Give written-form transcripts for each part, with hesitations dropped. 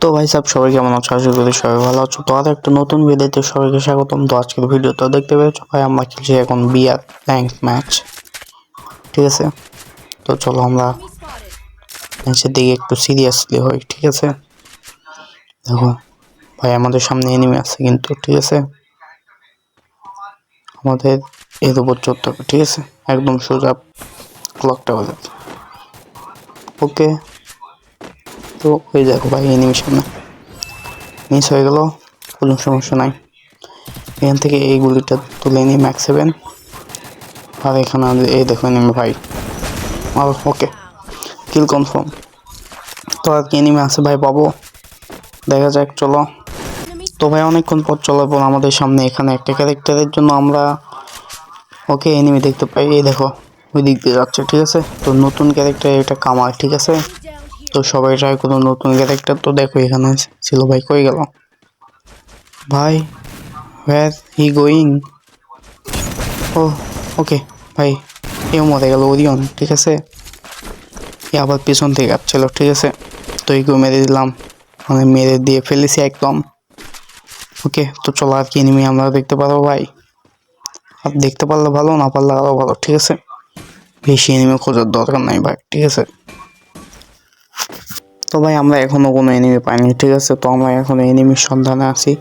তো ভাই সাহেব সবাই কেমন আছো? আশা করি সবাই ভালো আছো। তো আর একটা নতুন ভিডিওতে সবাইকে স্বাগতম। তো আজকের ভিডিও তো দেখতে পেয়েছো ভাই, আমরা খেলছি এখন বিয়ার র্যাঙ্ক ম্যাচ, ঠিক আছে। তো চলো আমরা ম্যাচের দিকে একটু সিরিয়াসলি হই, ঠিক আছে। দেখো ভাই আমাদের সামনে এনিমি আছে কিন্তু, ঠিক আছে। আমাদের এর উপর চড়তে হবে, ঠিক আছে, একদম সোজা ক্লকটা বলে। ওকে, তো ওই দেখো ভাই এনিমির সামনে মিস হয়ে গেল, কোনো সমস্যা নাই। এখান থেকে এই গুলিটা তুলে নিই ম্যাক্স 7। আর এখানে এই দেখো এনিমি ভাই। আর ওকে, কিল কনফার্ম। তো আর কি এনিমি আছে ভাই পাবো, দেখা যাক চলো। তো ভাই অনেকক্ষণ পর চলার পর আমাদের সামনে এখানে একটা ক্যারেক্টারের জন্য আমরা ওকে এনিমি দেখতে পাই। এই দেখো ওই দিক দিয়ে যাচ্ছে, ঠিক আছে। তো নতুন ক্যারেক্টার এটা কামাল, ঠিক আছে। তো সবাই ট্রাই করো নতুন ক্যারেক্টার। তো দেখো এখানে ছিল ভাই, কই গেল ভাই? হোয়ার হি গোয়িং? ও ওকে ভাই, এও মরে গেল ওরিয়ন, ঠিক আছে। এ আবার পিছন থেকে আসছিল, ঠিক আছে। তো এইগুলো মেরে দিলাম, মানে মেরে দিয়ে ফেলেছি একদম। ওকে, তো চলো আর কি এনিমি আমরা দেখতে পারবো ভাই। আর দেখতে পারলে ভালো, না পারলে আরও ভালো, ঠিক আছে। বেশি এনিমি খোঁজার দরকার নাই ভাই, ঠিক আছে। তো ভাই আমরা এখনো কোনো এনিমি পাইনি, ঠিক আছে। তো আমরা এখন এনিমির সন্ধানে আছি।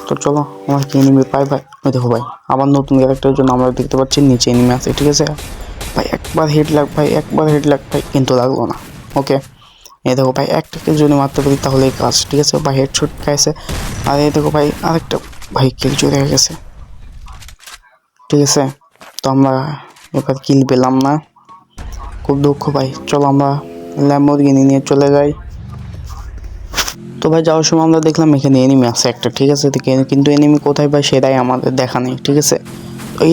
তো চলো আমার কি এনিমি পাই ভাই। ওই দেখো ভাই আবার নতুন ক্যারেক্টারের জন্য আমরা দেখতে পাচ্ছি নিচে এনিমি আছে, ঠিক আছে। ভাই একবার হেড লাগ ভাই, একবার হেড লাগ ভাই, কিন্তু লাগলো না। ওকে, এই দেখো ভাই একটাকে যদি মারতে পারি তাহলে কাজ, ঠিক আছে। ভাই হেডশট খাইছে। আর এই দেখো ভাই আরেকটা ভাই কিল চলে গেছে, ঠিক আছে। তো আমরা এবার কিল পেলাম না, খুব দুঃখ ভাই। চলো আমরা ল্যাম্বরগিনি নিয়ে চলে যাই। তো ভাই যাওয়ার সময় আমরা দেখলাম এখানে এনিমি আছে একটা, ঠিক আছে। কিন্তু এনিমি কোথায় ভাই সেটাই আমাদের দেখা নেই, ঠিক আছে। ওই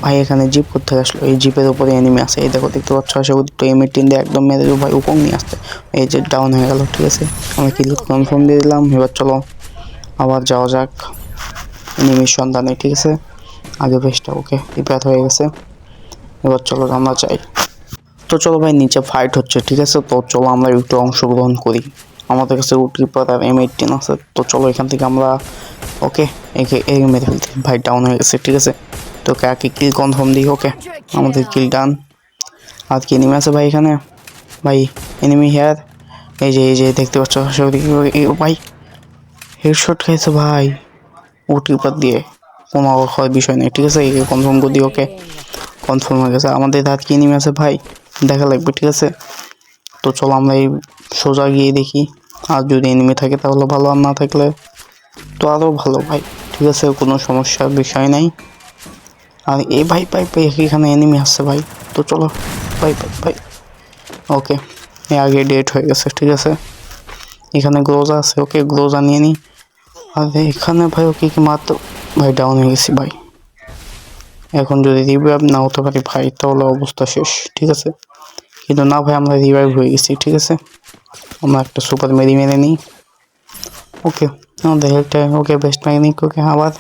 ভাই এখানে জিপ করতে আসলো, এই জিপের উপরে এনিমি আছে। এই দেখো দেখতে পাচ্ছ, আশা করি। তো M18 দিয়ে একদম মেরে দেবো ভাই, উপর নিয়ে আসতে। এই যে ডাউন হয়ে গেল, ঠিক আছে। আমরা কিল কনফার্ম দিয়ে দিলাম। এবার চলো আবার যাওয়া যাক এনিমির সন্ধানে, ঠিক আছে। আগে বেশটা ওকে রিপেয়ার হয়ে গেছে। এবার চলো আমরা যাই। তো চলো ভাই নিচে ফাইট হচ্ছে, ঠিক আছে। তো চলো আমরা একটু অংশগ্রহণ করি। আমাদের কাছে উটিপার আর M18 আছে। তো চলো এখান থেকে আমরা ওকে একে মেরে ফেলতে। ভাই ডাউন হয়ে গেছে, ঠিক আছে। তো কাকে কিল কনফার্ম দিই। ওকে, আমাদের কিল ডান। আর কি এনিমি আছে ভাই এখানে? ভাই এনিমি হেয়ার, এই যে দেখতে পাচ্ছ ভাই হেডশট খাইছে ভাই উটিপার দিয়ে। কোনো বিষয় নেই, ঠিক আছে। একে কনফার্ম করে দিই। ওকে, কনফার্ম হয়ে গেছে। আমাদের হাত কি এনিমি আছে ভাই দেখা লাগবে, ঠিক আছে। তো চলো আমরা এই সোজা গিয়ে দেখি, আর যদি এনিমি থাকে তাহলে ভালো, আর না থাকলে তো আরও ভালো ভাই, ঠিক আছে। কোনো সমস্যার বিষয় নাই। আর এই ভাই ভাই ভাই এখানে এনিমি আসছে ভাই। তো চলো ভাই ভাই ভাই ওকে, এ আগে ডেট হয়ে গেছে, ঠিক আছে। এখানে গ্রোজা আছে, ওকে গ্রোজা নিয়ে নিই। আর এখানে ভাই ওকে কি মাত্র ভাই ডাউন হয়ে গেছি ভাই। এখন যদি রিভাইভ না হতে পারি ভাই তাহলে অবস্থা শেষ, ঠিক আছে। কিন্তু না ভাই আমরা রিভাইভ হয়ে গেছি, ঠিক আছে। আমরা একটা সুপার মেরে নিই। ওকে, আমাদের হেলথটা ওকে, বেস্ট ম্যাগনিক। ওকে আবার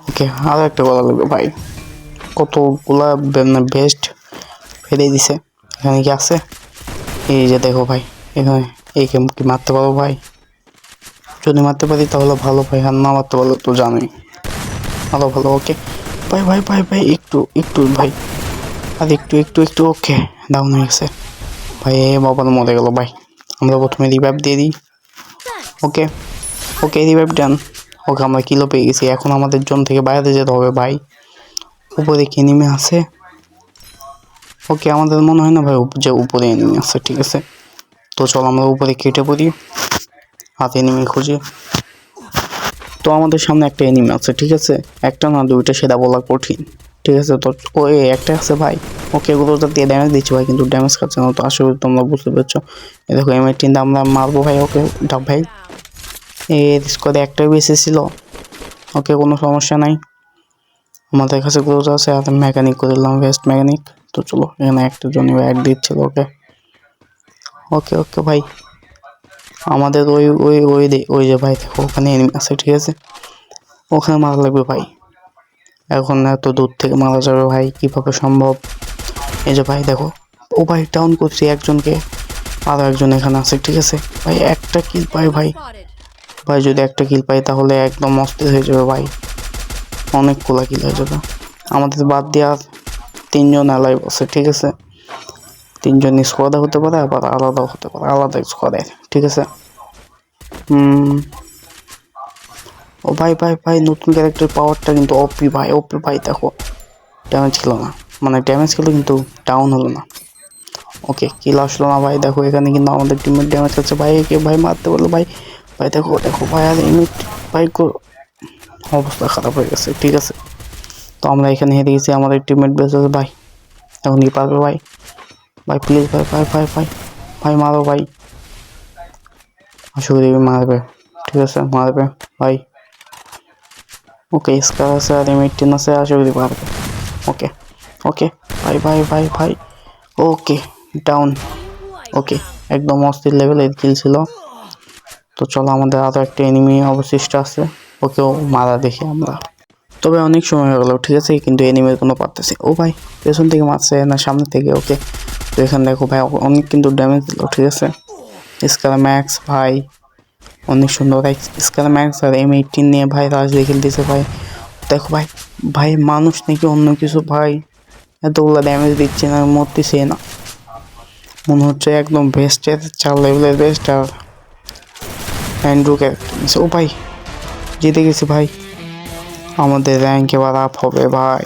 ওকে, আরও একটা বলা লাগবে ভাই। কতগুলা বেস্ট ফেলে দিছে। এখানে কি আছে? এই যে দেখো ভাই এখানে এই কি মারতে পারবো ভাই? যদি মারতে পারি তাহলে ভালো ভাই, আর না মারতে পারলে তো জানোই আরো ভালো। ওকে ভাই ভাই ভাই ভাই একটু একটু ভাই, আর একটু একটু একটু ওকে ডাউন হয়ে গেছে ভাই। এ বাবার মরে গেল ভাই। আমরা প্রথমে রিভাইভ দিয়ে দিই। ওকে ওকে, রিভাইভ ডান। ওকে আমরা কিলো পেয়ে গেছি। এখন আমাদের জোন থেকে বাইরে যেতে হবে ভাই। উপরে কি এনিমি আছে? ওকে, আমাদের মনে হয় না ভাই যে উপরে এনিমি আছে, ঠিক আছে। তো চলো আমরা উপরে কেটে পড়ি, হাতে এনিমি খুঁজি। তো আমাদের সামনে একটা এনিমি আছে, ঠিক আছে। একটা না দুইটা সেটা বলা কঠিন, ঠিক আছে। তো ওই একটা আছে ভাই। ওকে ওগুলো দিয়ে ড্যামেজ দিচ্ছি ভাই, কিন্তু ড্যামেজ খাচ্ছে না। তো আসলে তোমরা বুঝতে পারছো। এই দেখো M18 আমরা মারবো ভাই। ওকে ডাব ভাই, এর স্কোয়াডে একটাই বেশি ছিল। ওকে কোনো সমস্যা নাই, আমাদের কাছে গ্রোজ আছে। আর মেকানিক করে দিলাম, বেস্ট মেকানিক। তো চলো এখানে একটা জন্য অ্যাড দিচ্ছিল। ওকে ওকে ওকে ভাই, আমাদের ওই ওই ওই ওই যে ভাই দেখো ওখানে এনিমি আছে, ঠিক আছে। ওখানে মারা লাগবে ভাই। এখন এত দূর থেকে মারা যাবে ভাই, কিভাবে সম্ভব? এই যে ভাই দেখো, ও ভাই ডাউন করছি একজনকে। আরও একজন এখানে আছে, ঠিক আছে ভাই। একটা কিল পাই ভাই, Spotted. ভাই যদি একটা কিল পাই তাহলে একদম অস্থির হয়ে যাবে ভাই, অনেক কোলা কিল হয়ে যাবে। আমাদের বাদ দিয়ে আর 3জন অ্যালাইভ আছে, ঠিক আছে। 3জন স্কোয়াডে হতে পারে, আবার আলাদাও হতে পারে, আলাদা স্কোয়াডে, ঠিক আছে। ও ভাই ভাই ভাই, নতুন ক্যারেক্টার পাওয়ারটা কিন্তু ওপি ভাই, ওপি ভাই। দেখো ড্যামেজ ছিল না, মানে ড্যামেজ ছিল কিন্তু ডাউন হলো না। ওকে, কিল আসলো না ভাই। দেখো এখানে কিন্তু আমাদের টিমের ড্যামেজ আছে ভাই, কে ভাই মারতে বললো ভাই। ভাই দেখো দেখো ভাই, আর ইমিট ভাই অবস্থা খারাপ হয়ে গেছে, ঠিক আছে। তো আমরা এখানে হেরে গেছি, আমাদের টিমমেট বেঁচে আছে ভাই। এখন কি পারবে ভাই? ভাই প্লিজ ভাই ভাই ভাই ভাই ভাই মারো ভাই, আশা করি মারবে, ঠিক আছে মারবে ভাই। ওকে, স্কার আছে আর এম18 আছে, আশা করি পারবে। ওকে ওকে ভাই ভাই ভাই ভাই, ওকে ডাউন। ওকে, একদম অস্থির লেভেলের কিল ছিল। তো চলো, আমাদের আরও একটা এনিমি অবশিষ্ট আছে, ওকেও মারা দেখি আমরা। তবে অনেক সময় হয়ে গেলো, ঠিক আছে, কিন্তু এনিমির কোনো পারতেছি। ও ভাই পেছন থেকে মারছে না সামনে থেকে? ওকে, তো এখানে দেখো ভাই অনেক কিন্তু ড্যামেজ দিল, ঠিক আছে। স্কার ম্যাক্স ভাই অনেক সুন্দর স্কার ম্যাক্স আর এম18 নিয়ে ভাই রাজ দেখে দিয়েছে ভাই। দেখো ভাই, ভাই মানুষ নাকি অন্য কিছু ভাই, এতগুলো ড্যামেজ দিচ্ছে না, মরতেছে না, মনে হচ্ছে একদম বেস্টের 4 লেভেলের বেস্ট। আর অ্যান্ড্রু ক্যারেক্টার, ও ভাই জিতে গেছি ভাই, আমাদের র্যাঙ্ক এবার আপ হবে ভাই।